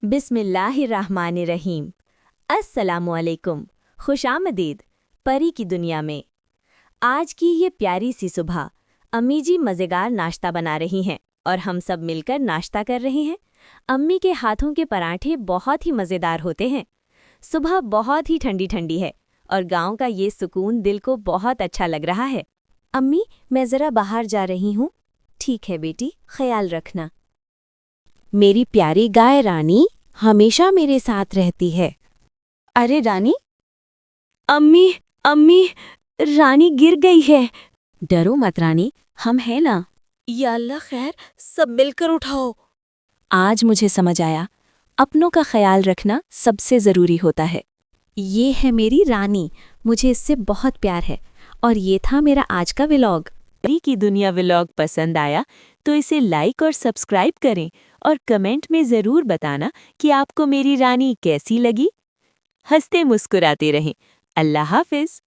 बिस्मिल्लाहिर्रहमानिर्रहीम। अस्सलामुअलैकुम। खुशामदीद परी की दुनिया में। आज की ये प्यारी सी सुबह अम्मी जी मज़ेदार नाश्ता बना रही हैं और हम सब मिलकर नाश्ता कर रहे हैं। अम्मी के हाथों के पराठे बहुत ही मज़ेदार होते हैं। सुबह बहुत ही ठंडी ठंडी है और गांव का ये सुकून दिल को बहुत अच्छा लग रहा है। अम्मी, मैं ज़रा बाहर जा रही हूँ। ठीक है बेटी, ख्याल रखना। मेरी प्यारी गाय रानी हमेशा मेरे साथ रहती है। अरे रानी, अम्मी, अम्मी, रानी गिर गई है। डरो मत रानी, हम हैं ना। या अल्लाह खैर, सब मिलकर उठाओ। आज मुझे समझ आया, अपनों का ख्याल रखना सबसे ज़रूरी होता है। ये है मेरी रानी, मुझे इससे बहुत प्यार है। और ये था मेरा आज का व्लॉग। परी की दुनिया व्लॉग पसंद आया तो इसे लाइक और सब्सक्राइब करें और कमेंट में ज़रूर बताना कि आपको मेरी रानी कैसी लगी। हंसते मुस्कुराते रहें। अल्लाह हाफ़िज़।